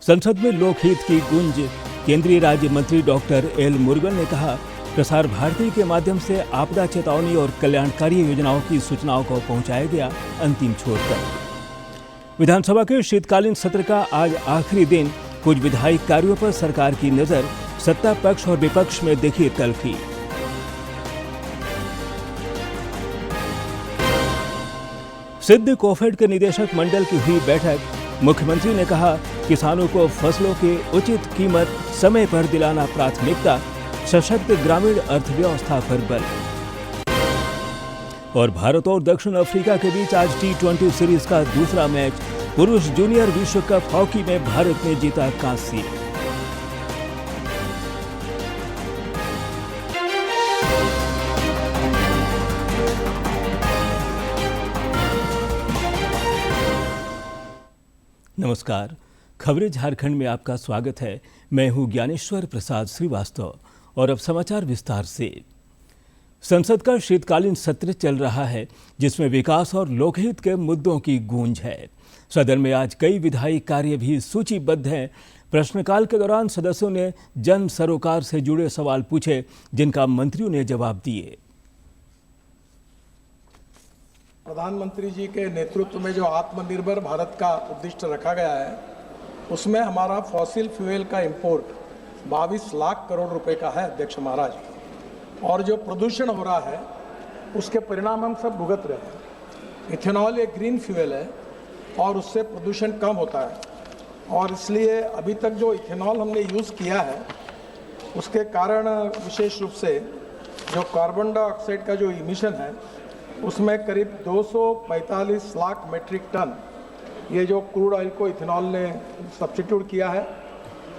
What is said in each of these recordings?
संसद में लोकहित की गूंज। केंद्रीय राज्य मंत्री डॉक्टर एल मुरुगन ने कहा, प्रसार भारती के माध्यम से आपदा चेतावनी और कल्याणकारी योजनाओं की सूचनाओं को पहुंचाया गया अंतिम छोर तक। विधानसभा के शीतकालीन सत्र का आज आखिरी दिन। कुछ विधायी कार्यों पर सरकार की नजर। सत्ता पक्ष और विपक्ष में दिखी तल्खी। सिद्ध कोफेड के निदेशक मंडल की हुई बैठक। मुख्यमंत्री ने कहा, किसानों को फसलों की उचित कीमत समय पर दिलाना प्राथमिकता। सशक्त ग्रामीण अर्थव्यवस्था पर बल। और भारत और दक्षिण अफ्रीका के बीच आज T20 सीरीज का दूसरा मैच। पुरुष जूनियर विश्व कप हॉकी में भारत ने जीता कांस्य। नमस्कार, खबरें झारखंड में आपका स्वागत है। मैं हूं ज्ञानेश्वर प्रसाद श्रीवास्तव और अब समाचार विस्तार से। संसद का शीतकालीन सत्र चल रहा है, जिसमें विकास और लोकहित के मुद्दों की गूंज है। सदन में आज कई विधायी कार्य भी सूचीबद्ध हैं। प्रश्नकाल के दौरान सदस्यों ने जन सरोकार से जुड़े सवाल पूछे, जिनका मंत्रियों ने जवाब दिए। प्रधानमंत्री जी के नेतृत्व में जो आत्मनिर्भर भारत का उद्देश्य रखा गया है, उसमें हमारा फॉसिल फ्यूल का इंपोर्ट 22 लाख करोड़ रुपए का है अध्यक्ष महाराज। और जो प्रदूषण हो रहा है उसके परिणाम हम सब भुगत रहे हैं। इथेनॉल एक ग्रीन फ्यूल है और उससे प्रदूषण कम होता है, और इसलिए अभी तक जो इथेनॉल हमने यूज़ किया है उसके कारण विशेष रूप से जो कार्बन डाइऑक्साइड का जो इमिशन है उसमें करीब 245 लाख मीट्रिक टन ये जो क्रूड ऑयल को इथेनॉल ने सब्स्टिट्यूट किया है,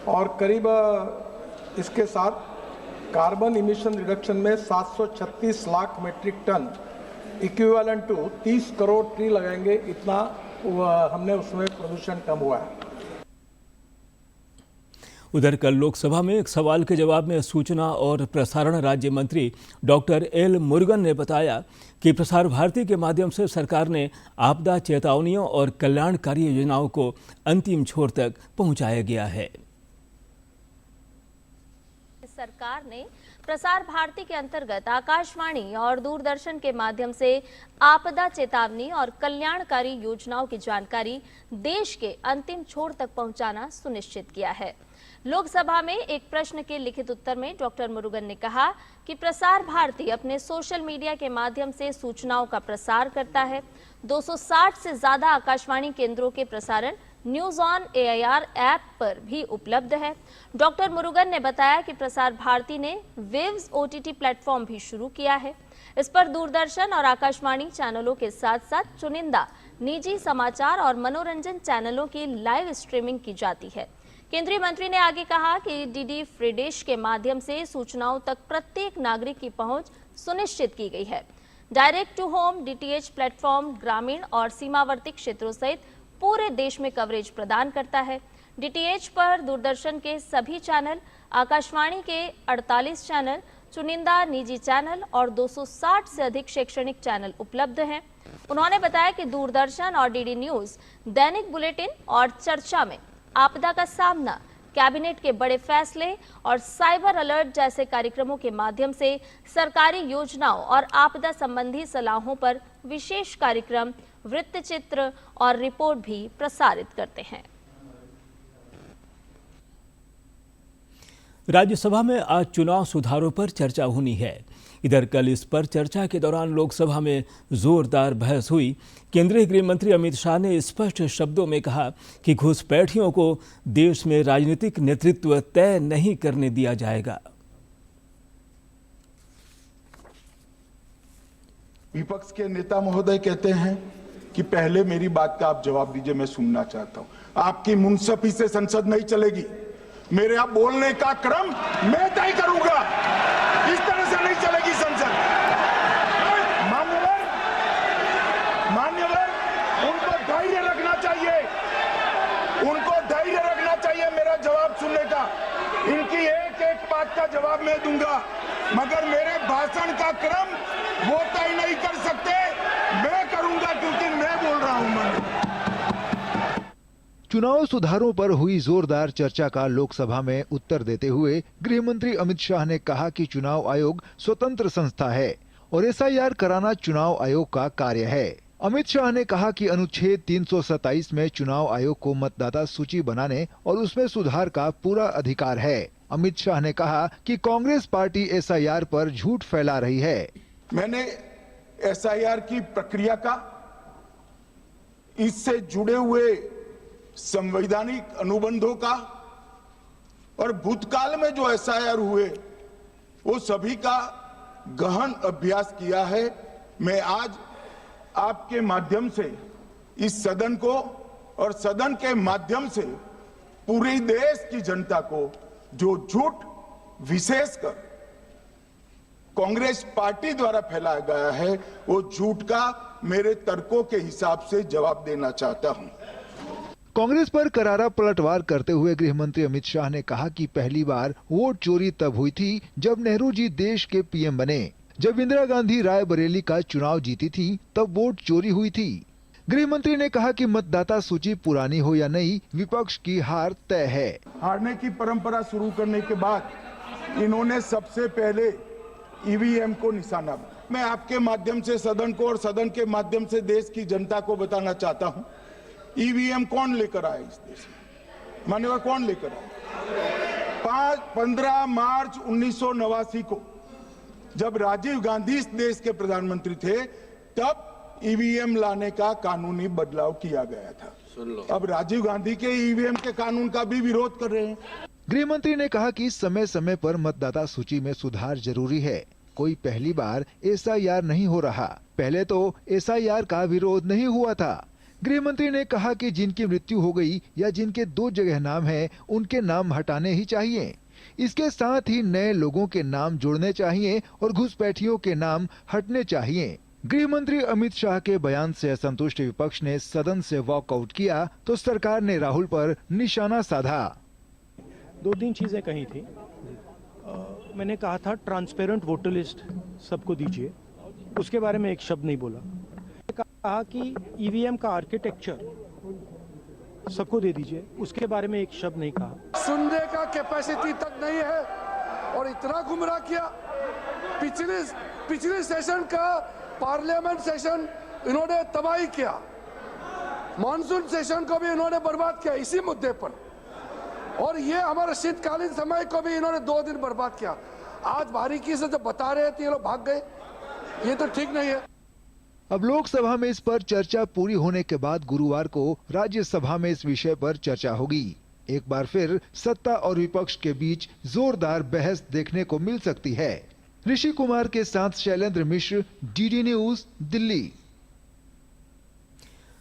और करीब इसके साथ कार्बन इमिशन रिडक्शन में 736 lakh metric ton equivalent to 30 crore tree लगाएंगे, इतना हमने उसमें प्रदूषण कम हुआ है। उधर कल लोकसभा में एक सवाल के जवाब में सूचना और प्रसारण राज्य मंत्री डॉक्टर एल मुरुगन ने बताया कि प्रसार भारती के माध्यम से सरकार ने आपदा चेतावनियों और कल्याणकारी योजनाओं को अंतिम छोर तक पहुंचाया गया है। सरकार ने प्रसार भारती के अंतर्गत आकाशवाणी और दूरदर्शन के माध्यम से आपदा चेतावनी और कल्याणकारी योजनाओं की जानकारी देश के अंतिम छोर तक पहुंचाना सुनिश्चित किया है। लोकसभा में एक प्रश्न के लिखित उत्तर में डॉक्टर मुरुगन ने कहा कि प्रसार भारती अपने सोशल मीडिया के माध्यम से सूचनाओं का प्रसार करता है। 260 से ज्यादा आकाशवाणी केंद्रों के प्रसारण न्यूज ऑन AIR ऐप पर भी उपलब्ध है। डॉक्टर मुरुगन ने बताया कि प्रसार भारती ने वेव्स OTT प्लेटफॉर्म भी शुरू किया है। इस पर दूरदर्शन और आकाशवाणी चैनलों के साथ साथ चुनिंदा निजी समाचार और मनोरंजन चैनलों की लाइव स्ट्रीमिंग की जाती है। केंद्रीय मंत्री ने आगे कहा कि DD फ्री डिश के माध्यम से सूचनाओं तक प्रत्येक नागरिक की पहुंच सुनिश्चित की गई है। Direct to home DTH platform ग्रामीण और सीमावर्ती क्षेत्रों सहित पूरे देश में कवरेज प्रदान करता है। DTH पर दूरदर्शन के सभी चैनल, आकाशवाणी के 48 चैनल, चुनिंदा निजी चैनल और 260 से अधिक शैक्षणिक चैनल उपलब्ध हैं। उन्होंने बताया कि दूरदर्शन और DD न्यूज दैनिक बुलेटिन और चर्चा में आपदा का सामना, कैबिनेट के बड़े फैसले और साइबर अलर्ट जैसे कार्यक्रमों के माध्यम से सरकारी योजनाओं और आपदा संबंधी सलाहों पर विशेष कार्यक्रम, वृत्तचित्र और रिपोर्ट भी प्रसारित करते हैं। राज्यसभा में आज चुनाव सुधारों पर चर्चा होनी है। इधर कल इस पर चर्चा के दौरान लोकसभा में जोरदार बहस हुई। केंद्रीय गृह मंत्री अमित शाह ने स्पष्ट शब्दों में कहा कि घुसपैठियों को देश में राजनीतिक नेतृत्व तय नहीं करने दिया जाएगा। विपक्ष के नेता महोदय कहते हैं कि पहले मेरी बात का आप जवाब दीजिए, मैं सुनना चाहता हूं। आपकी मुंसफी से संसद नहीं चलेगी। मेरे आप बोलने का क्रम मैं तय करूंगा। इस तरह से नहीं चलेगी संसद। मान्यवर, उनको धैर्य रखना चाहिए। उनको धैर्य रखना चाहिए मेरा जवाब सुनने का। इनकी एक एक बात का जवाब मैं दूंगा, मगर मेरे भाषण का क्रम वो तय नहीं कर सकते। मैं करूंगा क्योंकि मैं बोल रहा हूं। चुनाव सुधारों पर हुई जोरदार चर्चा का लोकसभा में उत्तर देते हुए गृह मंत्री अमित शाह ने कहा कि चुनाव आयोग स्वतंत्र संस्था है और एसआईआर कराना चुनाव आयोग का कार्य है। अमित शाह ने कहा कि अनुच्छेद 327 में चुनाव आयोग को मतदाता सूची बनाने और उसमें सुधार का पूरा अधिकार है। अमित शाह ने कहा कि कांग्रेस पार्टी एसआईआर पर झूठ फैला रही है। मैंने एसआईआर की प्रक्रिया का, इससे जुड़े हुए संवैधानिक अनुबंधों का और भूतकाल में जो एसआईआर हुए वो सभी का गहन अभ्यास किया है। मैं आज आपके माध्यम से इस सदन को और सदन के माध्यम से पूरे देश की जनता को जो झूठ विशेषकर कांग्रेस पार्टी द्वारा फैलाया गया है वो झूठ का मेरे तर्कों के हिसाब से जवाब देना चाहता हूं। कांग्रेस पर करारा पलटवार करते हुए गृह मंत्री अमित शाह ने कहा कि पहली बार वोट चोरी तब हुई थी जब नेहरू जी देश के पीएम बने। जब इंदिरा गांधी रायबरेली का चुनाव जीती थी तब वोट चोरी हुई थी। गृह मंत्री ने कहा कि मतदाता सूची पुरानी हो या नहीं, विपक्ष की हार तय है। हारने की परंपरा शुरू करने के बाद इन्होंने सबसे पहले ईवीएम को निशाना बनाया। मैं आपके माध्यम से सदन को और सदन के माध्यम से देश की जनता को बताना चाहता हूं, ईवीएम कौन लेकर आया इस देश में? मान्यवर कौन लेकर आया? 15 मार्च 1989 को जब राजीव गांधी इस देश के प्रधानमंत्री थे तब ईवीएम लाने का कानूनी बदलाव किया गया था। अब राजीव गांधी के ईवीएम के कानून का भी विरोध कर रहे हैं। गृह मंत्री ने कहा कि समय समय पर मतदाता सूची में सुधार जरूरी है। कोई पहली बार एसआईआर नहीं हो रहा, पहले तो एसआईआर का विरोध नहीं हुआ था। गृह मंत्री ने कहा कि जिनकी मृत्यु हो गई या जिनके 2 जगह नाम है उनके नाम हटाने ही चाहिए। इसके साथ ही नए लोगों के नाम जोड़ने चाहिए और घुसपैठियों के नाम हटने चाहिए। गृह मंत्री अमित शाह के बयान से असंतुष्ट विपक्ष ने सदन से वॉकआउट किया तो सरकार ने राहुल पर निशाना साधा। 2-3 चीजें कही थी। मैंने कहा था ट्रांसपेरेंट वोटर लिस्ट सबको दीजिए, उसके बारे में एक शब्द नहीं बोला। कहा कि ईवीएम का आर्किटेक्चर सबको दे दीजिए, उसके बारे में एक शब्द नहीं कहा। सुनने का कैपेसिटी तक नहीं है और इतना गुमराह किया। पिछले सेशन का पार्लियामेंट सेशन इन्होंने तबाही किया, मॉनसून सेशन को भी इन्होंने बर्बाद किया इसी मुद्दे पर, और ये हमारे शीतकालीन समय को भी इन्होंने 2 दिन बर्बाद किया। आज बारीकी से जब बता रहे थे ये लोग भाग गए, ये तो ठीक नहीं है। अब लोकसभा में इस पर चर्चा पूरी होने के बाद गुरुवार को राज्यसभा में इस विषय पर चर्चा होगी। एक बार फिर सत्ता और विपक्ष के बीच जोरदार बहस देखने को मिल सकती है। ऋषि कुमार के साथ शैलेंद्र मिश्र, डीडी न्यूज, दिल्ली।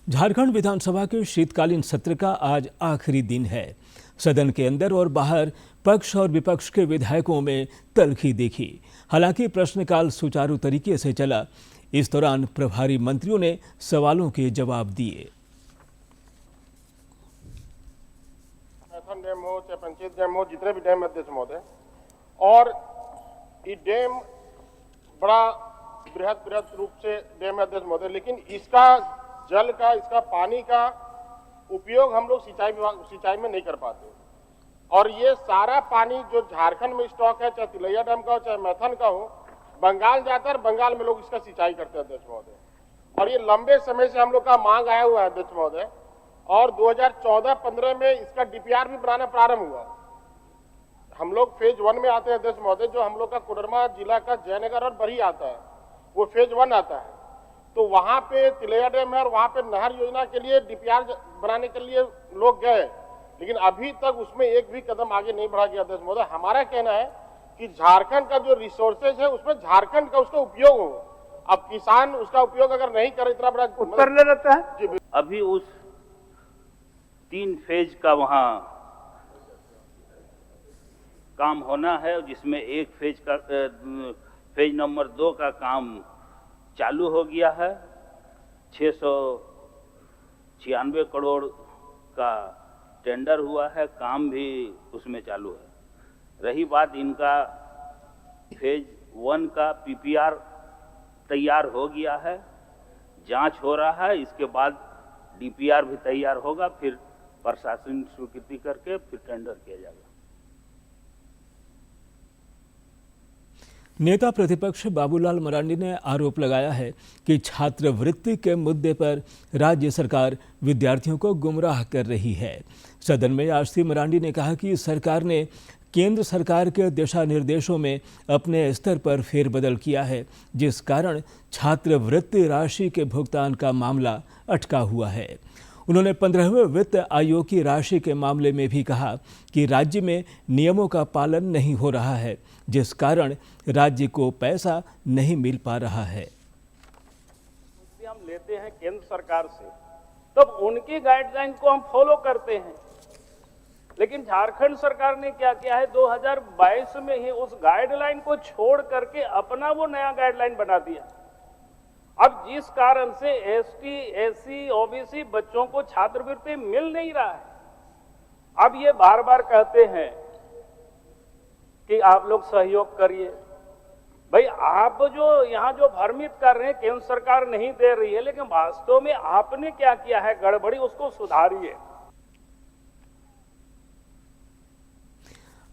झारखंड विधानसभा के शीतकालीन सत्र का आज आखिरी दिन है। सदन के अंदर और बाहर पक्ष और विपक्ष के विधायकों में तल्खी देखी। हालांकि प्रश्नकाल सुचारू तरीके से चला। इस दौरान प्रभारी मंत्रियों ने सवालों के जवाब दिए। मैथन डैम हो चाहे पंचायत डैम हो, जितने भी डैम अध्यक्ष महोदय, और ये डैम बड़ा बृहद रूप से डैम अध्यक्ष महोदय, लेकिन इसका जल का, इसका पानी का उपयोग हम लोग सिंचाई में नहीं कर पाते। और ये सारा पानी जो झारखंड में स्टॉक है, चाहे तिलैया डैम का हो चाहे मैथन का हो, बंगाल जाता है और बंगाल में लोग इसका सिंचाई करते हैं अध्यक्ष महोदय। और ये लंबे समय से हम लोग का मांग आया हुआ है अध्यक्ष महोदय, और 2014-15 में इसका डीपीआर भी बनाना प्रारंभ हुआ। हम लोग फेज 1 में आते हैं अध्यक्ष महोदय, जो हम लोग का कोडरमा जिला का जयनगर और बरही आता है, वो फेज 1 आता है। तो वहां पे तिलैया डैम है और वहां पे नहर योजना के लिए डीपीआर बनाने के लिए लोग गए, लेकिन अभी तक उसमें एक भी कदम आगे नहीं बढ़ा गया अध्यक्ष महोदय। हमारा कहना है कि झारखंड का जो रिसोर्सेज है उसमें झारखंड का उसका उपयोग हो। अब किसान उसका उपयोग अगर नहीं करे, इतना बड़ा उत्तर ले लेता है। अभी उस 3 फेज का वहां काम होना है, जिसमें एक फेज नंबर 2 का काम चालू हो गया है। 696 करोड़ का टेंडर हुआ है, काम भी उसमें चालू है। रही बात इनका फेज 1 का पीपीआर तैयार हो गया है, जांच हो रहा है, इसके बाद डीपीआर भी तैयार होगा, फिर प्रशासनिक स्वीकृति करके फिर टेंडर किया जाएगा। नेता प्रतिपक्ष बाबूलाल मरांडी ने आरोप लगाया है कि छात्रवृत्ति के मुद्दे पर राज्य सरकार विद्यार्थियों को गुमराह कर रही है। सदन में आज श्री मरांडी ने कहा कि सरकार ने केंद्र सरकार के दिशा निर्देशों में अपने स्तर पर फेरबदल किया है, जिस कारण छात्रवृत्ति राशि के भुगतान का मामला अटका हुआ है। उन्होंने 15वें वित्त आयोग की राशि के मामले में भी कहा कि राज्य में नियमों का पालन नहीं हो रहा है, जिस कारण राज्य को पैसा नहीं मिल पा रहा है। हम लेते हैं केंद्र सरकार से, तब उनकी गाइडलाइन को हम फॉलो करते हैं, लेकिन झारखंड सरकार ने क्या किया है, 2022 में ही उस गाइडलाइन को छोड़ करके अपना वो नया गाइडलाइन बना दिया। अब जिस कारण से एसटी, एससी, ओबीसी बच्चों को छात्रवृत्ति मिल नहीं रहा है। अब ये बार बार कहते हैं कि आप लोग सहयोग करिए। भाई आप जो यहाँ जो भ्रमित कर रहे हैं, केंद्र सरकार नहीं दे रही है, लेकिन वास्तव में आपने क्या किया है गड़बड़ी, उसको सुधारिए।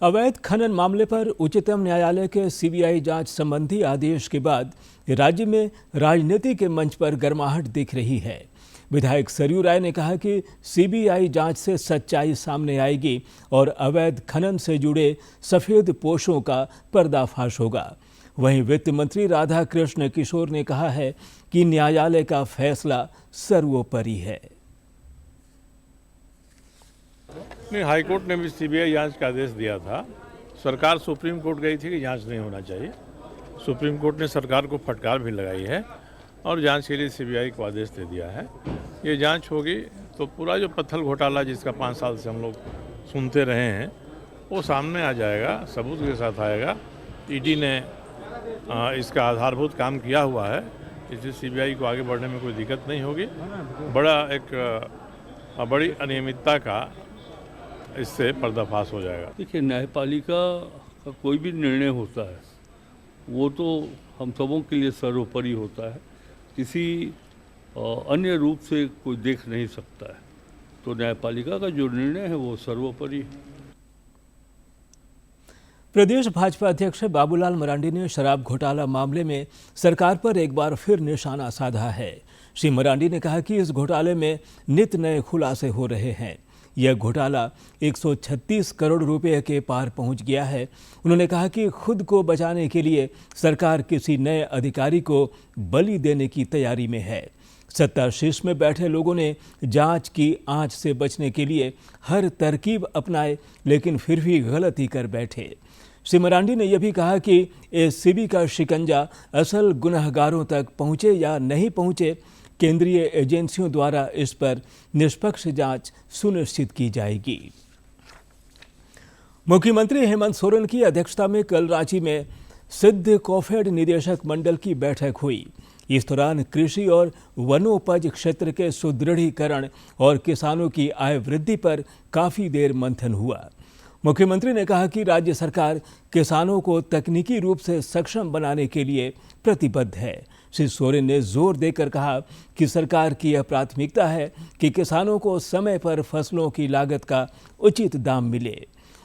अवैध खनन मामले पर उच्चतम न्यायालय के सीबीआई जांच संबंधी आदेश के बाद राज्य में राजनीति के मंच पर गर्माहट दिख रही है। विधायक सरयू राय ने कहा कि सीबीआई जांच से सच्चाई सामने आएगी और अवैध खनन से जुड़े सफेद पोशों का पर्दाफाश होगा। वहीं वित्त मंत्री राधा कृष्ण किशोर ने कहा है कि न्यायालय का फैसला सर्वोपरि है। नहीं, हाईकोर्ट ने भी सीबीआई जांच का आदेश दिया था। सरकार सुप्रीम कोर्ट गई थी कि जांच नहीं होना चाहिए। सुप्रीम कोर्ट ने सरकार को फटकार भी लगाई है और जांच के लिए सीबीआई को आदेश दे दिया है। ये जांच होगी तो पूरा जो पत्थर घोटाला जिसका 5 साल से हम लोग सुनते रहे हैं वो सामने आ जाएगा, सबूत के साथ आएगा। ईडी ने इसका आधारभूत काम किया हुआ है, इसलिए सीबीआई को आगे बढ़ने में कोई दिक्कत नहीं होगी। बड़ी अनियमितता का इससे पर्दाफाश हो जाएगा। देखिए, न्यायपालिका का कोई भी निर्णय होता है वो तो हम सबों के लिए सर्वोपरि होता है, किसी अन्य रूप से कोई देख नहीं सकता है। तो न्यायपालिका का जो निर्णय है वो सर्वोपरि है। प्रदेश भाजपा अध्यक्ष बाबूलाल मरांडी ने शराब घोटाला मामले में सरकार पर एक बार फिर निशाना साधा है। श्री मरांडी ने कहा कि इस घोटाले में नित नए खुलासे हो रहे हैं। यह घोटाला 136 करोड़ रुपए के पार पहुंच गया है। उन्होंने कहा कि खुद को बचाने के लिए सरकार किसी नए अधिकारी को बलि देने की तैयारी में है। सत्ता शीर्ष में बैठे लोगों ने जांच की आंच से बचने के लिए हर तरकीब अपनाए, लेकिन फिर भी गलती कर बैठे। श्री मरांडी ने यह भी कहा कि एसीबी का शिकंजा असल गुनहगारों तक पहुंचे या नहीं पहुंचे, केंद्रीय एजेंसियों द्वारा इस पर निष्पक्ष जांच सुनिश्चित की जाएगी। मुख्यमंत्री हेमंत सोरेन की अध्यक्षता में कल रांची में सिद्ध कॉफेड निदेशक मंडल की बैठक हुई। इस दौरान कृषि और वनोपज क्षेत्र के सुदृढ़ीकरण और किसानों की आय वृद्धि पर काफी देर मंथन हुआ। मुख्यमंत्री ने कहा कि राज्य सरकार किसानों को तकनीकी रूप से सक्षम बनाने के लिए प्रतिबद्ध है। श्री सोरेन ने जोर देकर कहा कि सरकार की यह प्राथमिकता है कि किसानों को समय पर फसलों की लागत का उचित दाम मिले।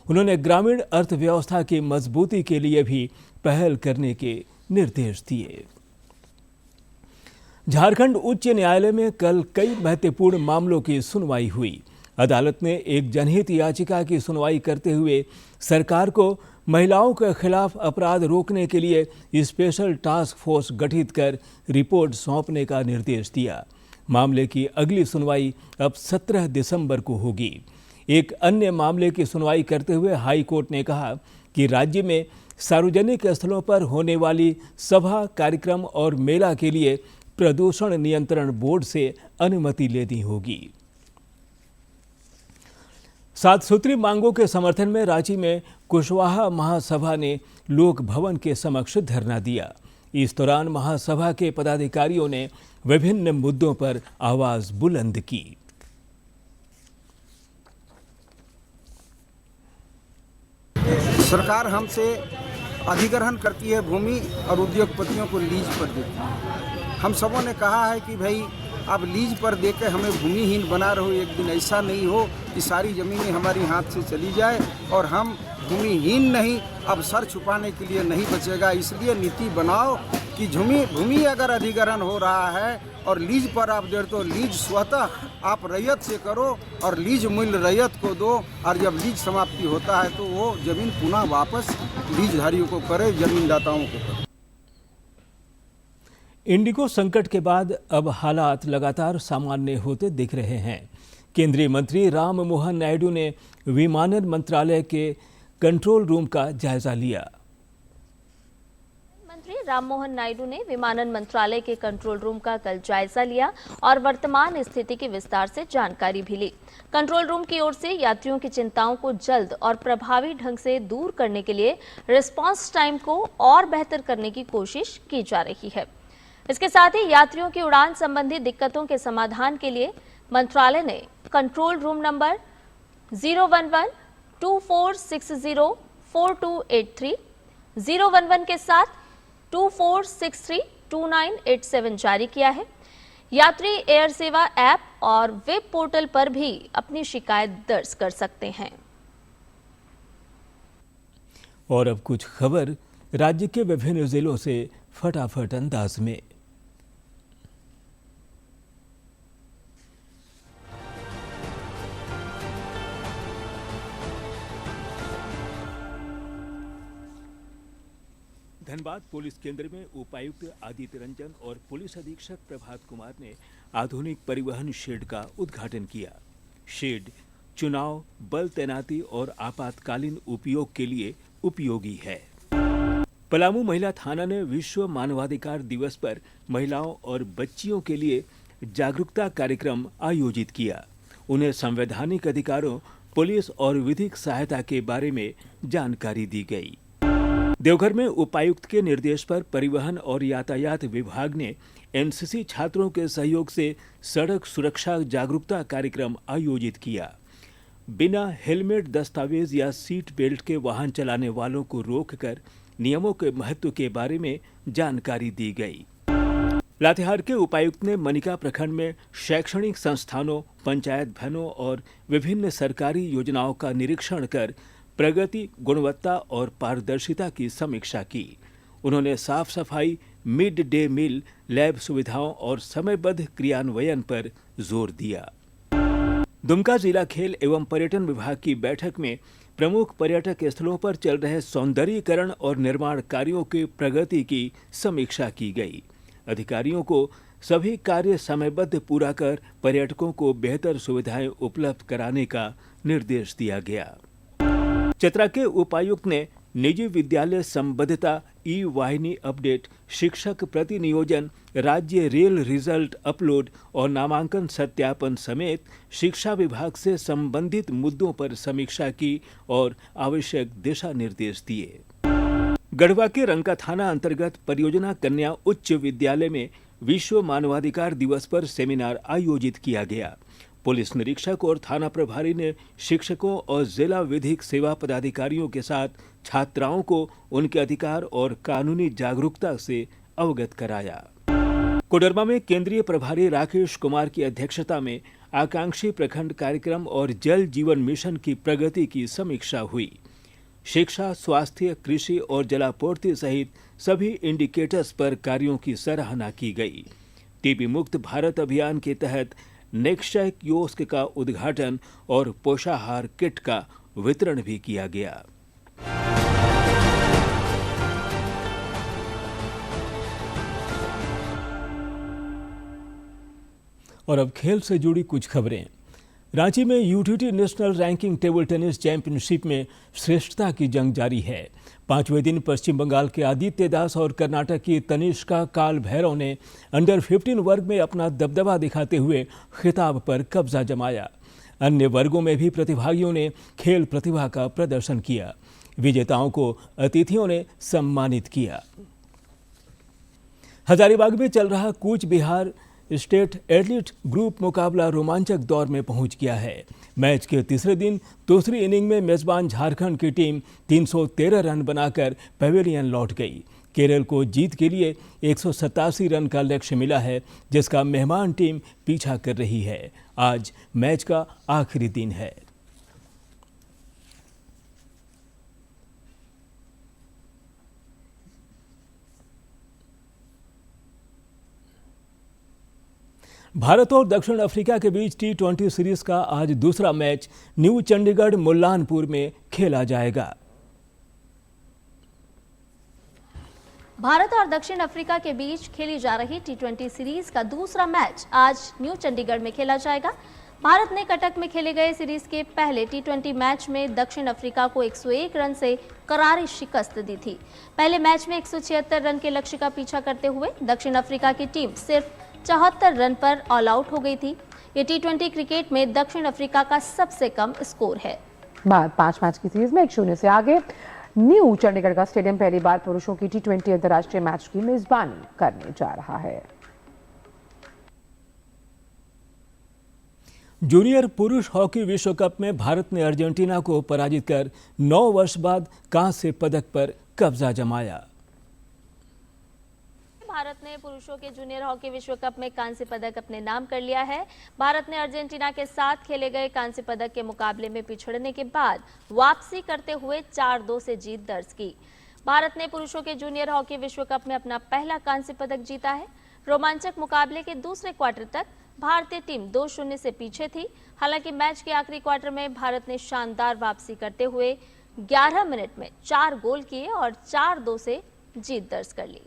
उन्होंने ग्रामीण अर्थव्यवस्था की मजबूती के लिए भी पहल करने के निर्देश दिए। झारखंड उच्च न्यायालय में कल कई महत्वपूर्ण मामलों की सुनवाई हुई। अदालत ने एक जनहित याचिका की सुनवाई करते हुए सरकार को महिलाओं के खिलाफ अपराध रोकने के लिए स्पेशल टास्क फोर्स गठित कर रिपोर्ट सौंपने का निर्देश दिया। मामले की अगली सुनवाई अब 17 दिसंबर को होगी। एक अन्य मामले की सुनवाई करते हुए हाई कोर्ट ने कहा कि राज्य में सार्वजनिक स्थलों पर होने वाली सभा, कार्यक्रम और मेला के लिए प्रदूषण नियंत्रण बोर्ड से अनुमति लेनी होगी। 7 सूत्री मांगों के समर्थन में रांची में कुशवाहा महासभा ने लोक भवन के समक्ष धरना दिया। इस दौरान महासभा के पदाधिकारियों ने विभिन्न मुद्दों पर आवाज बुलंद की। सरकार हमसे अधिग्रहण करती है भूमि और उद्योगपतियों को लीज पर देती है। हम सबों ने कहा है कि भाई अब लीज पर देकर हमें भूमिहीन बना रहे हो। एक दिन ऐसा नहीं हो कि सारी ज़मीनें हमारी हाथ से चली जाए और हम भूमिहीन नहीं, अब सर छुपाने के लिए नहीं बचेगा। इसलिए नीति बनाओ कि भूमि अगर अधिग्रहण हो रहा है और लीज पर आप दे तो लीज स्वतः आप रैयत से करो और लीज मूल्य रैयत को दो, और जब लीज समाप्ति होता है तो वो जमीन पुनः वापस लीजधारियों को करे, जमीनदाताओं को करे। इंडिगो संकट के बाद अब हालात लगातार सामान्य होते दिख रहे हैं। केंद्रीय मंत्री राम मोहन नायडू ने विमानन मंत्रालय के कंट्रोल रूम का जायजा लिया। मंत्री राम मोहन नायडू ने विमानन मंत्रालय के कंट्रोल रूम का कल जायजा लिया और वर्तमान स्थिति की विस्तार से जानकारी भी ली। कंट्रोल रूम की ओर से यात्रियों की चिंताओं को जल्द और प्रभावी ढंग से दूर करने के लिए रिस्पांस टाइम को और बेहतर करने की कोशिश की जा रही है। इसके साथ ही यात्रियों की उड़ान संबंधी दिक्कतों के समाधान के लिए मंत्रालय ने कंट्रोल रूम नंबर 011-2460-4283, 011 के साथ 2463-2987 जारी किया है। यात्री एयर सेवा ऐप और वेब पोर्टल पर भी अपनी शिकायत दर्ज कर सकते हैं। और अब कुछ खबर राज्य के विभिन्न जिलों से फटाफट अंदाज में। धनबाद पुलिस केंद्र में उपायुक्त आदित्य रंजन और पुलिस अधीक्षक प्रभात कुमार ने आधुनिक परिवहन शेड का उद्घाटन किया। शेड चुनाव, बल तैनाती और आपातकालीन उपयोग के लिए उपयोगी है। पलामू महिला थाना ने विश्व मानवाधिकार दिवस पर महिलाओं और बच्चियों के लिए जागरूकता कार्यक्रम आयोजित किया। उन्हें संवैधानिक अधिकारों, पुलिस और विधिक सहायता के बारे में जानकारी दी गई। देवघर में उपायुक्त के निर्देश पर परिवहन और यातायात विभाग ने एनसीसी छात्रों के सहयोग से सड़क सुरक्षा जागरूकता कार्यक्रम आयोजित किया। बिना हेलमेट, दस्तावेज या सीट बेल्ट के वाहन चलाने वालों को रोककर नियमों के महत्व के बारे में जानकारी दी गई। लातेहार के उपायुक्त ने मनिका प्रखंड में शैक्षणिक संस्थानों, पंचायत भवनों और विभिन्न सरकारी योजनाओं का निरीक्षण कर प्रगति, गुणवत्ता और पारदर्शिता की समीक्षा की। उन्होंने साफ सफाई, मिड डे मील, लैब सुविधाओं और समयबद्ध क्रियान्वयन पर जोर दिया। दुमका जिला खेल एवं पर्यटन विभाग की बैठक में प्रमुख पर्यटक स्थलों पर चल रहे सौंदर्यीकरण और निर्माण कार्यों की प्रगति की समीक्षा की गई। अधिकारियों को सभी कार्य समयबद्ध पूरा कर पर्यटकों को बेहतर सुविधाएं उपलब्ध कराने का निर्देश दिया गया। चतरा के उपायुक्त ने निजी विद्यालय संबद्धता, ई वाहिनी अपडेट, शिक्षक प्रतिनियोजन, राज्य रेल रिजल्ट अपलोड और नामांकन सत्यापन समेत शिक्षा विभाग से संबंधित मुद्दों पर समीक्षा की और आवश्यक दिशा निर्देश दिए। गढ़वा के रंका थाना अंतर्गत परियोजना कन्या उच्च विद्यालय में विश्व मानवाधिकार दिवस पर सेमिनार आयोजित किया गया। पुलिस निरीक्षक और थाना प्रभारी ने शिक्षकों और जिला विधिक सेवा पदाधिकारियों के साथ छात्राओं को उनके अधिकार और कानूनी जागरूकता से अवगत कराया। कोडरमा में केंद्रीय प्रभारी राकेश कुमार की अध्यक्षता में आकांक्षी प्रखंड कार्यक्रम और जल जीवन मिशन की प्रगति की समीक्षा हुई। शिक्षा, स्वास्थ्य, कृषि और जलापूर्ति सहित सभी इंडिकेटर्स पर कार्यों की सराहना की गई। टीबी मुक्त भारत अभियान के तहत नेक्शय कियोस्क का उद्घाटन और पोषाहार किट का वितरण भी किया गया। और अब खेल से जुड़ी कुछ खबरें। रांची में UTT national ranking table tennis championship में श्रेष्ठता की जंग जारी है। 5वें दिन पश्चिम बंगाल के आदित्य दास और कर्नाटक की तनिष्का काल भैरव ने अंडर 15 वर्ग में अपना दबदबा दिखाते हुए खिताब पर कब्जा जमाया। अन्य वर्गों में भी प्रतिभागियों ने खेल प्रतिभा का प्रदर्शन किया। विजेताओं को अतिथियों ने सम्मानित किया। हजारीबाग में चल रहा Cooch Behar state athlete group मुकाबला रोमांचक दौर में पहुंच गया है। मैच के तीसरे दिन दूसरी इनिंग में मेजबान झारखंड की टीम 313 रन बनाकर पवेलियन लौट गई। केरल को जीत के लिए 187 रन का लक्ष्य मिला है, जिसका मेहमान टीम पीछा कर रही है। आज मैच का आखिरी दिन है। भारत और दक्षिण अफ्रीका के बीच T20 सीरीज का आज दूसरा मैच न्यू चंडीगढ़ मुल्लानपुर में खेला जाएगा। भारत और दक्षिण अफ्रीका के बीच खेली जा रही T20 सीरीज का दूसरा मैच आज न्यू चंडीगढ़ में खेला जाएगा। भारत ने कटक में खेले गए सीरीज के पहले T20 मैच में दक्षिण अफ्रीका को 101 रन से करारी शिकस्त दी थी। पहले मैच में 176 रन के लक्ष्य का पीछा करते हुए दक्षिण अफ्रीका की टीम सिर्फ 74 रन पर ऑल आउट हो गई थी। ये T20 क्रिकेट में दक्षिण अफ्रीका का सबसे कम स्कोर है। बाद 5 मैच की सीरीज में 1-0 से आगे न्यू चंडीगढ़ का स्टेडियम पहली बार पुरुषों की T20 अंतर्राष्ट्रीय मैच की मेजबानी करने जा रहा है। जूनियर पुरुष हॉकी विश्व कप में भारत ने अर्जेंटीना को पराजित कर 9 वर्ष बाद कांस्य पदक पर कब्जा जमाया। भारत ने पुरुषों के जूनियर हॉकी विश्व कप में कांस्य पदक अपने नाम कर लिया है। भारत ने अर्जेंटीना के साथ खेले गए कांस्य पदक के मुकाबले में पिछड़ने के बाद वापसी करते हुए 4-2 से जीत दर्ज की। भारत ने पुरुषों के जूनियर हॉकी विश्व कप में अपना पहला कांस्य पदक जीता है। रोमांचक मुकाबले के दूसरे क्वार्टर तक भारतीय टीम 2-0 से पीछे थी। हालांकि मैच के आखिरी क्वार्टर में भारत ने शानदार वापसी करते हुए 11 मिनट में 4 गोल किए और 4-2 से जीत दर्ज कर ली।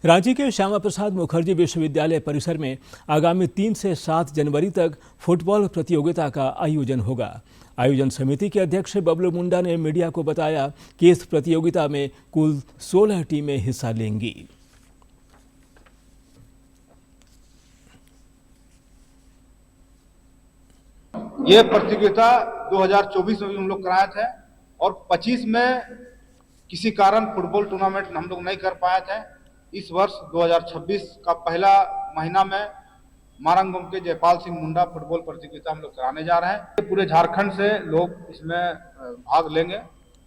रांची के श्यामा प्रसाद मुखर्जी विश्वविद्यालय परिसर में आगामी 3 से 7 जनवरी तक फुटबॉल प्रतियोगिता का आयोजन होगा। आयोजन समिति के अध्यक्ष बबलू मुंडा ने मीडिया को बताया कि इस प्रतियोगिता में कुल 16 टीमें हिस्सा लेंगी। ये प्रतियोगिता 2024 में भी हम लोग कराए थे और 25 में किसी कारण फुटबॉल टूर्नामेंट हम लोग नहीं कर पाए थे। इस वर्ष 2026 का पहला महीना में मारंगम के जयपाल सिंह मुंडा फुटबॉल प्रतियोगिता हम लोग कराने जा रहे हैं। पूरे झारखंड से लोग इसमें भाग लेंगे,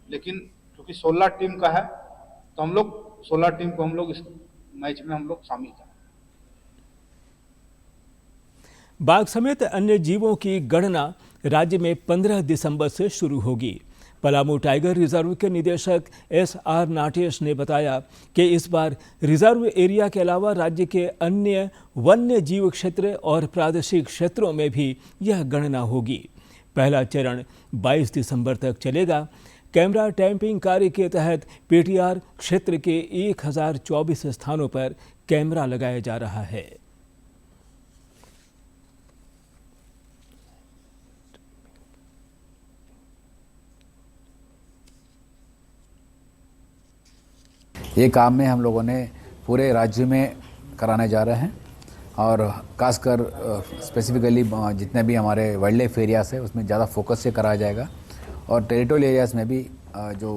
लेकिन क्योंकि 16 टीम का है तो हम लोग 16 टीम को हम लोग इस मैच में हम लोग शामिल करें। बाघ समेत अन्य जीवों की गणना राज्य में 15 दिसंबर से शुरू होगी। पलामू टाइगर रिजर्व के निदेशक SR नाटेश ने बताया कि इस बार रिजर्व एरिया के अलावा राज्य के अन्य वन्य जीव क्षेत्र और प्रादेशिक क्षेत्रों में भी यह गणना होगी। पहला चरण 22 दिसंबर तक चलेगा। कैमरा टैंपिंग कार्य के तहत PTR क्षेत्र के 1024 स्थानों पर कैमरा लगाया जा रहा है। ये काम में हम लोगों ने पूरे राज्य में कराने जा रहे हैं और खासकर स्पेसिफिकली जितने भी हमारे वाइल्ड लाइफ एरियाज है उसमें ज़्यादा फोकस से कराया जाएगा और टेरिटोरियल एरियाज में भी जो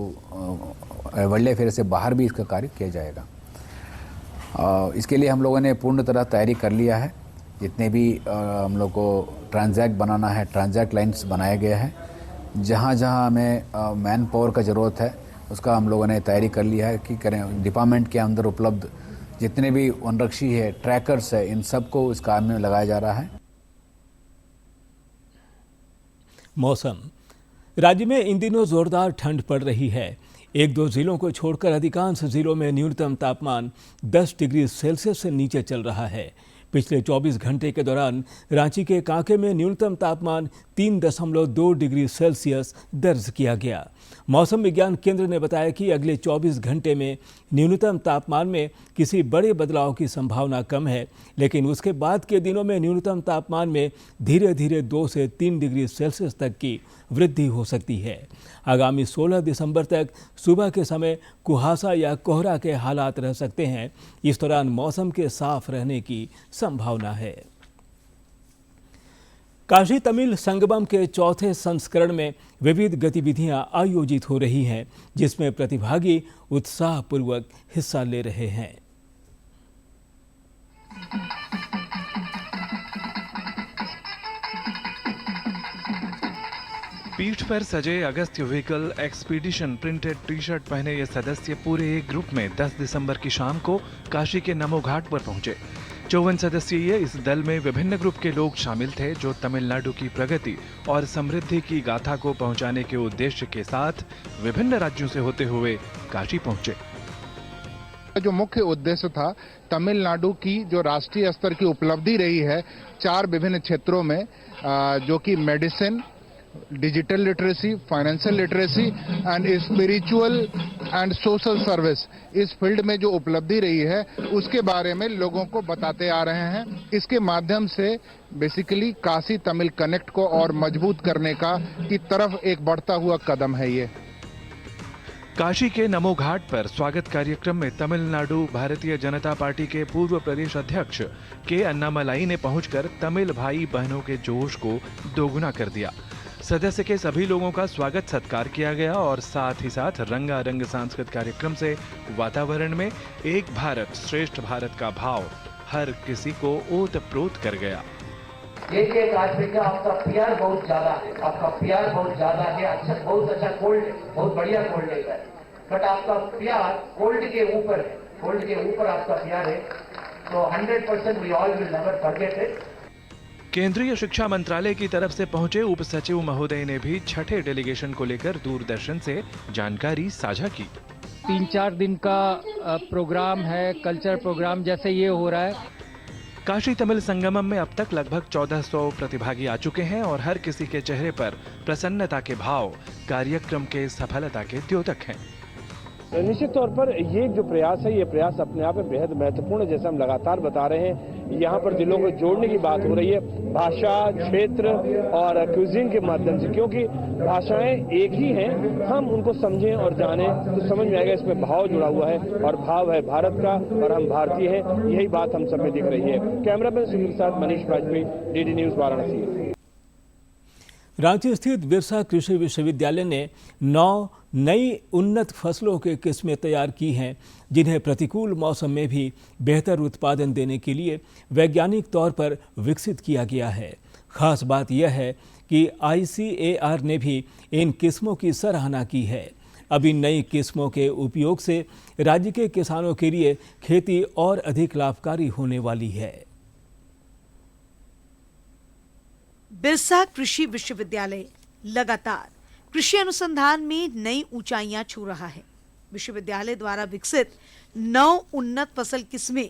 वाइल्ड लाइफ एरिया से बाहर भी इसका कार्य किया जाएगा। इसके लिए हम लोगों ने पूर्ण तरह तैयारी कर लिया है। जितने भी हम लोग को ट्रांजैक्ट बनाना है, ट्रांजैक्ट लाइन्स बनाए गए हैं। जहाँ जहाँ हमें मैन पावर का ज़रूरत है उसका हम लोगों ने तैयारी कर लिया है कि करें। डिपार्टमेंट के अंदर उपलब्ध जितने भी वनरक्षी है, ट्रैकर्स है, इन सबको इस काम में लगाया जा रहा है। मौसम। राज्य में इन दिनों जोरदार ठंड पड़ रही है। 1-2 जिलों को छोड़कर अधिकांश जिलों में न्यूनतम तापमान 10 डिग्री सेल्सियस से नीचे चल रहा है। पिछले 24 घंटे के दौरान रांची के कांके में न्यूनतम तापमान 3.2 डिग्री सेल्सियस दर्ज किया गया। मौसम विज्ञान केंद्र ने बताया कि अगले 24 घंटे में न्यूनतम तापमान में किसी बड़े बदलाव की संभावना कम है, लेकिन उसके बाद के दिनों में न्यूनतम तापमान में धीरे धीरे 2 से 3 डिग्री सेल्सियस तक की वृद्धि हो सकती है। आगामी 16 दिसंबर तक सुबह के समय कुहासा या कोहरा के हालात रह सकते हैं। इस दौरान मौसम के साफ रहने की संभावना है। काशी तमिल संगमम के चौथे संस्करण में विविध गतिविधियां आयोजित हो रही हैं, जिसमें प्रतिभागी उत्साहपूर्वक हिस्सा ले रहे हैं। पीठ पर सजे Agastya vehicle expedition printed T shirt पहने ये सदस्य पूरे एक ग्रुप में 10 दिसंबर की शाम को काशी के नमो घाट पर पहुंचे। 54 सदस्यीय इस दल में विभिन्न ग्रुप के लोग शामिल थे जो तमिलनाडु की प्रगति और समृद्धि की गाथा को पहुंचाने के उद्देश्य के साथ विभिन्न राज्यों से होते हुए काशी पहुंचे। जो मुख्य उद्देश्य था, तमिलनाडु की जो राष्ट्रीय स्तर की उपलब्धि रही है 4 विभिन्न क्षेत्रों में, जो कि medicine, digital literacy, financial literacy and spiritual and social service, इस फील्ड में जो उपलब्धि रही है उसके बारे में लोगों को बताते आ रहे हैं। इसके माध्यम से बेसिकली काशी तमिल कनेक्ट को और मजबूत करने की तरफ एक बढ़ता हुआ कदम है ये। काशी के नमो घाट पर स्वागत कार्यक्रम में तमिलनाडु भारतीय जनता पार्टी के पूर्व प्रदेश अध्यक्ष के अन्नामलाई ने पहुंचकर तमिल भाई बहनों के जोश को दोगुना कर दिया। सदस्य के सभी लोगों का स्वागत सत्कार किया गया और साथ ही साथ रंगारंग सांस्कृतिक कार्यक्रम से वातावरण में एक भारत श्रेष्ठ भारत का भाव हर किसी को ओतप्रोत कर गया। एक आदमी का आपका प्यार बहुत ज्यादा है, आपका प्यार बहुत ज्यादा है। अच्छा, बहुत अच्छा कोल्ड, बहुत बढ़िया कोल्ड है, बट आपका प्यार कोल्ड के ऊपर है, कोल्ड के ऊपर आपका प्यार है। तो 100% we all will never forget it. केंद्रीय शिक्षा मंत्रालय की तरफ से पहुंचे उप सचिव महोदय ने भी छठे डेलीगेशन को लेकर दूरदर्शन से जानकारी साझा की। 3-4 दिन का प्रोग्राम है, कल्चर प्रोग्राम जैसे ये हो रहा है। काशी तमिल संगमम में अब तक लगभग 1400 प्रतिभागी आ चुके हैं और हर किसी के चेहरे पर प्रसन्नता के भाव कार्यक्रम के सफलता के द्योतक हैं। निश्चित तौर पर ये जो प्रयास है, ये प्रयास अपने आप में बेहद महत्वपूर्ण, जैसे हम लगातार बता रहे हैं। यहाँ पर दिलों को जोड़ने की बात हो रही है भाषा, क्षेत्र और क्यूजिन के माध्यम से, क्योंकि भाषाएं एक ही हैं, हम उनको समझें और जानें तो समझ में आएगा इसमें भाव जुड़ा हुआ है और भाव है भारत का और हम भारतीय हैं। यही बात हम सब में दिख रही है। कैमरामैन सुनील के साथ मनीष वाजपेयी, डीडी न्यूज, वाराणसी। रांची स्थित बिरसा कृषि विश्वविद्यालय ने 9 नई उन्नत फसलों के किस्में तैयार की हैं जिन्हें प्रतिकूल मौसम में भी बेहतर उत्पादन देने के लिए वैज्ञानिक तौर पर विकसित किया गया है। खास बात यह है कि ICAR ने भी इन किस्मों की सराहना की है। अब इन नई किस्मों के उपयोग से राज्य के किसानों के लिए खेती और अधिक लाभकारी होने वाली है। बिरसा कृषि विश्वविद्यालय लगातार कृषि अनुसंधान में नई ऊंचाइयां छू रहा है। विश्वविद्यालय द्वारा विकसित 9 उन्नत फसल किस्में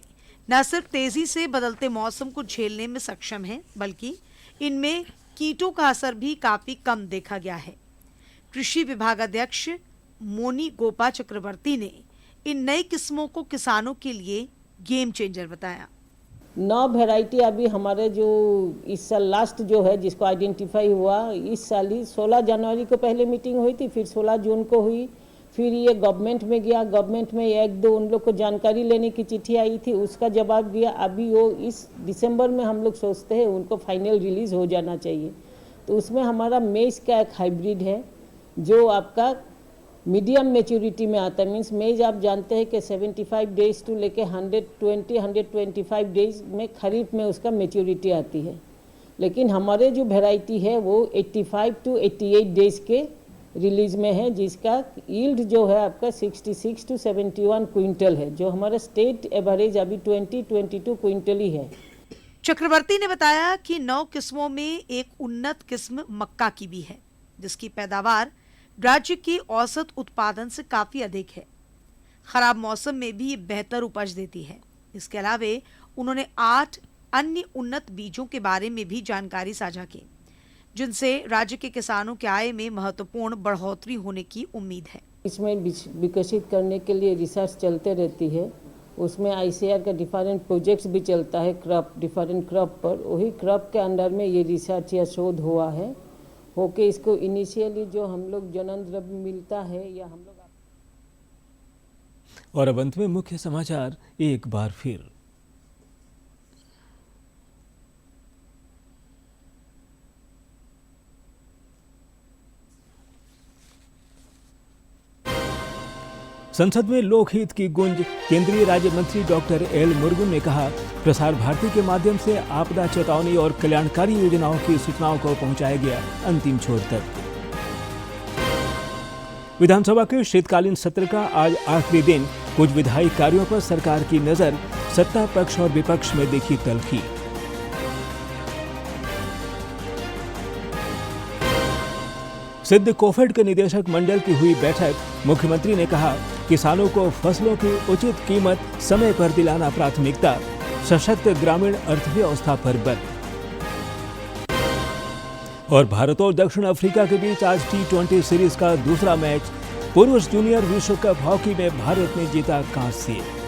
न सिर्फ तेजी से बदलते मौसम को झेलने में सक्षम हैं, बल्कि इनमें कीटों का असर भी काफी कम देखा गया है। कृषि विभागाध्यक्ष मोनी गोपा चक्रवर्ती ने इन नई किस्मों को किसानों के लिए गेम चेंजर बताया। 9 वैरायटी अभी हमारे जो इस साल लास्ट जो है जिसको आइडेंटिफाई हुआ, इस साल ही 16 जनवरी को पहले मीटिंग हुई थी, फिर 16 जून को हुई, फिर ये गवर्नमेंट में गया, गवर्नमेंट में 1-2 उन लोग को जानकारी लेने की चिट्ठी आई थी, उसका जवाब दिया। अभी वो इस दिसंबर में हम लोग सोचते हैं उनको फाइनल रिलीज हो जाना चाहिए। तो उसमें हमारा मेज का एक हाइब्रिड है जो आपका मीडियम मेच्योरिटी में आता है। मीन्स मेज आप जानते हैं कि 75 डेज टू लेके 125 डेज में खरीफ में उसका मेच्योरिटी आती है, लेकिन हमारे जो वैरायटी है वो 85 टू 88 डेज के रिलीज में है, जिसका यील्ड जो है आपका 66 टू 71 क्विंटल है, जो हमारा स्टेट एवरेज अभी 20-22 क्विंटल ही है। चक्रवर्ती ने बताया कि 9 किस्मों में एक उन्नत किस्म मक्का की भी है, जिसकी पैदावार राज्य के औसत उत्पादन से काफी अधिक है। खराब मौसम में भी बेहतर उपज देती है। इसके अलावा उन्होंने 8 अन्य उन्नत बीजों के बारे में भी जानकारी साझा की, जिनसे राज्य के किसानों के आय में महत्वपूर्ण बढ़ोतरी होने की उम्मीद है। इसमें विकसित करने के लिए रिसर्च चलते रहती है। उसमें ICAR का डिफरेंट प्रोजेक्ट्स भी चलता है, क्रॉप डिफरेंट क्रॉप पर। वही क्रॉप के अंडर में ये रिसर्च या शोध हुआ है, होके इसको इनिशियली जो हम लोग जनन द्रव्य मिलता है या हम लोग। और अब अंत में मुख्य समाचार एक बार फिर। संसद में लोकहित की गूंज। केंद्रीय राज्य मंत्री डॉक्टर एल मुरुगन ने कहा, प्रसार भारती के माध्यम से आपदा चेतावनी और कल्याणकारी योजनाओं की सूचनाओं को पहुंचाया गया अंतिम छोर तक। विधानसभा के शीतकालीन सत्र का आज आखिरी दिन। कुछ विधायी कार्यों पर सरकार की नजर, सत्ता पक्ष और विपक्ष में देखी तल्खी। सिद्ध कोफेड के निदेशक मंडल की हुई बैठक। मुख्यमंत्री ने कहा, किसानों को फसलों की उचित कीमत समय पर दिलाना प्राथमिकता। सशक्त ग्रामीण अर्थव्यवस्था पर बल। और भारत और दक्षिण अफ्रीका के बीच आज T20 सीरीज का दूसरा मैच। पुरुष जूनियर विश्व कप हॉकी में भारत ने जीता कांस्य।